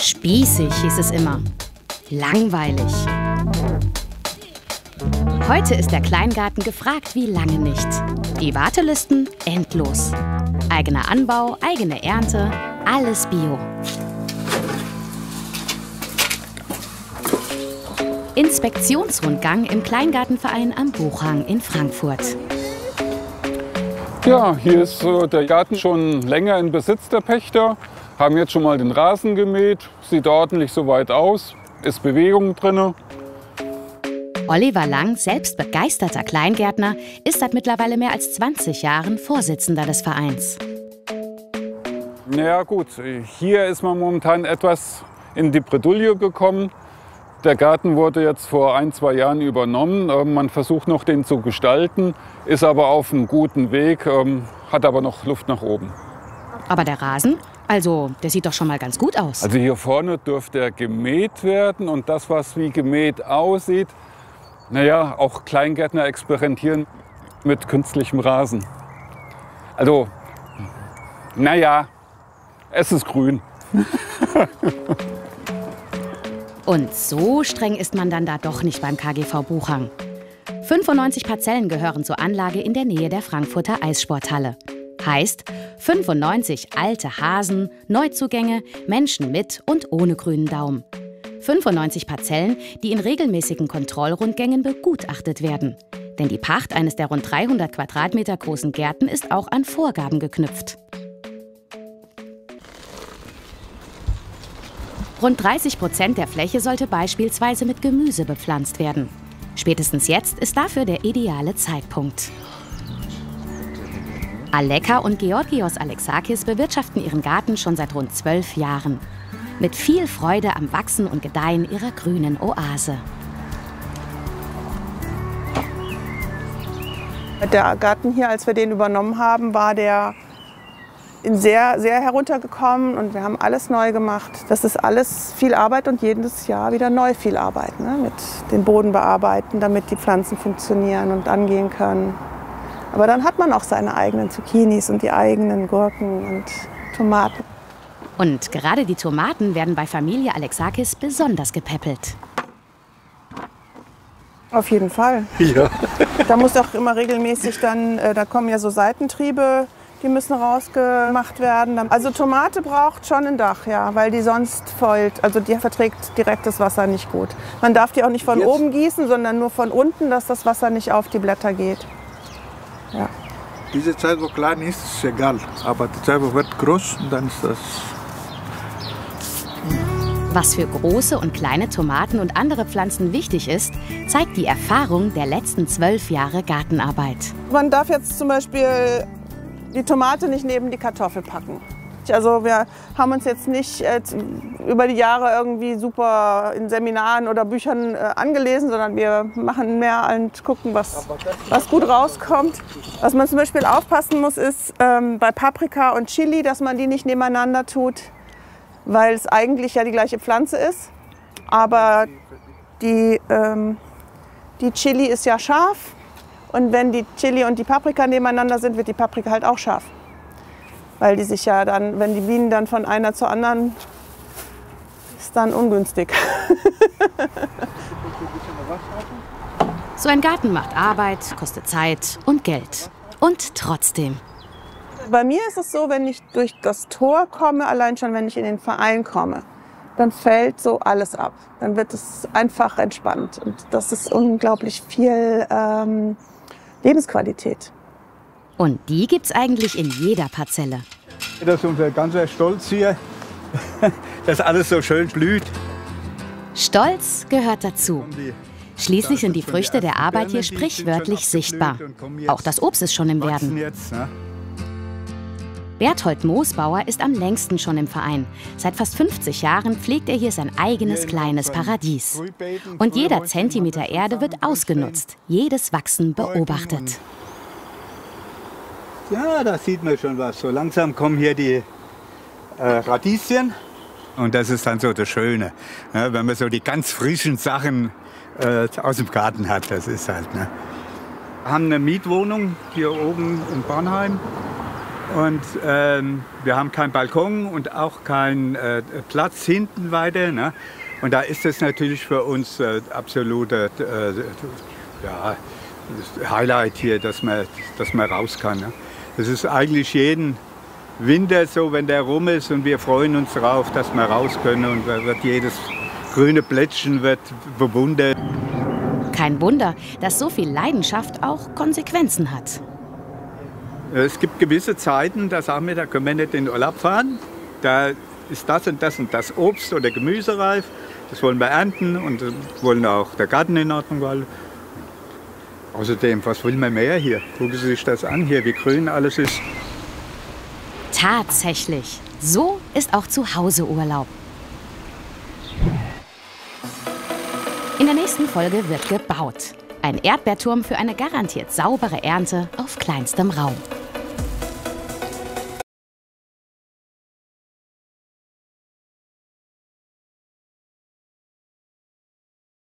Spießig hieß es immer. Langweilig. Heute ist der Kleingarten gefragt wie lange nicht. Die Wartelisten endlos. Eigener Anbau, eigene Ernte, alles Bio. Inspektionsrundgang im Kleingartenverein am Buchhang in Frankfurt. Ja, hier ist der Garten schon länger in Besitz der Pächter. Haben jetzt schon mal den Rasen gemäht, sieht ordentlich soweit aus, ist Bewegung drin. Oliver Lang, selbst begeisterter Kleingärtner, ist seit mittlerweile mehr als 20 Jahren Vorsitzender des Vereins. Naja gut, hier ist man momentan etwas in die Bredouille gekommen. Der Garten wurde jetzt vor 1-2 Jahren übernommen. Man versucht noch, den zu gestalten, ist aber auf einem guten Weg, hat aber noch Luft nach oben. Aber der Rasen? Also, der sieht doch schon mal ganz gut aus. Also hier vorne dürfte er gemäht werden und das, was wie gemäht aussieht, naja, auch Kleingärtner experimentieren mit künstlichem Rasen. Also, naja, es ist grün. Und so streng ist man dann da doch nicht beim KGV Buchhang. 95 Parzellen gehören zur Anlage in der Nähe der Frankfurter Eissporthalle. Heißt, 95 alte Hasen, Neuzugänge, Menschen mit und ohne grünen Daumen. 95 Parzellen, die in regelmäßigen Kontrollrundgängen begutachtet werden. Denn die Pacht eines der rund 300 Quadratmeter großen Gärten ist auch an Vorgaben geknüpft. Rund 30% der Fläche sollte beispielsweise mit Gemüse bepflanzt werden. Spätestens jetzt ist dafür der ideale Zeitpunkt. Aleka und Georgios Alexakis bewirtschaften ihren Garten schon seit rund 12 Jahren. Mit viel Freude am Wachsen und Gedeihen ihrer grünen Oase. Der Garten hier, als wir den übernommen haben, war der sehr, sehr heruntergekommen und wir haben alles neu gemacht. Das ist alles viel Arbeit und jedes Jahr wieder neu viel Arbeit, ne? Mit den Boden bearbeiten, damit die Pflanzen funktionieren und angehen können. Aber dann hat man auch seine eigenen Zucchinis und die eigenen Gurken und Tomaten. Und gerade die Tomaten werden bei Familie Alexakis besonders gepäppelt. Auf jeden Fall. Ja. Da muss auch immer regelmäßig dann, da kommen ja so Seitentriebe, die müssen rausgemacht werden. Also Tomate braucht schon ein Dach, ja, weil die sonst fällt. Also die verträgt direkt das Wasser nicht gut. Man darf die auch nicht von oben gießen, sondern nur von unten, dass das Wasser nicht auf die Blätter geht. Ja. Diese Zeit, wo klein ist, ist egal. Aber die Zeit, wo wird groß, dann ist das. Was für große und kleine Tomaten und andere Pflanzen wichtig ist, zeigt die Erfahrung der letzten 12 Jahre Gartenarbeit. Man darf jetzt zum Beispiel die Tomate nicht neben die Kartoffel packen. Also wir haben uns jetzt nicht über die Jahre irgendwie super in Seminaren oder Büchern angelesen, sondern wir machen mehr und gucken, was gut rauskommt. Was man zum Beispiel aufpassen muss, ist bei Paprika und Chili, dass man die nicht nebeneinander tut, weil es eigentlich ja die gleiche Pflanze ist. Aber die Chili ist ja scharf und wenn die Chili und die Paprika nebeneinander sind, wird die Paprika halt auch scharf. Weil die sich ja dann, wenn die Bienen dann von einer zur anderen, ist dann ungünstig. So ein Garten macht Arbeit, kostet Zeit und Geld. Und trotzdem. Bei mir ist es so, wenn ich durch das Tor komme, allein schon wenn ich in den Verein komme, dann fällt so alles ab. Dann wird es einfach entspannt. Und das ist unglaublich viel Lebensqualität. Und die gibt's eigentlich in jeder Parzelle. Das ist unser ganzer Stolz hier, dass alles so schön blüht. Stolz gehört dazu. Schließlich sind die Früchte der Arbeit hier sprichwörtlich sichtbar. Auch das Obst ist schon im Werden. Berthold Moosbauer ist am längsten schon im Verein. Seit fast 50 Jahren pflegt er hier sein eigenes kleines Paradies. Und jeder Zentimeter Erde wird ausgenutzt, jedes Wachsen beobachtet. Ja, da sieht man schon was. So langsam kommen hier die Radieschen. Und das ist dann so das Schöne, ne? Wenn man so die ganz frischen Sachen aus dem Garten hat. Das ist halt, ne? Wir haben eine Mietwohnung hier oben in Bornheim. Und wir haben keinen Balkon und auch keinen Platz hinten weiter. Ne? Und da ist es natürlich für uns absolute Highlight hier, dass man raus kann. Ne? Das ist eigentlich jeden Winter so, wenn der rum ist und wir freuen uns darauf, dass wir raus können und wird jedes grüne Blättchen wird bewundert. Kein Wunder, dass so viel Leidenschaft auch Konsequenzen hat. Es gibt gewisse Zeiten, da sagen wir, da können wir nicht in den Urlaub fahren. Da ist das und das und das Obst oder Gemüse reif. Das wollen wir ernten und wollen auch der Garten in Ordnung halten. Außerdem, was will man mehr hier? Gucken Sie sich das an hier, wie grün alles ist. Tatsächlich, so ist auch zu Hause Urlaub. In der nächsten Folge wird gebaut. Ein Erdbeerturm für eine garantiert saubere Ernte auf kleinstem Raum.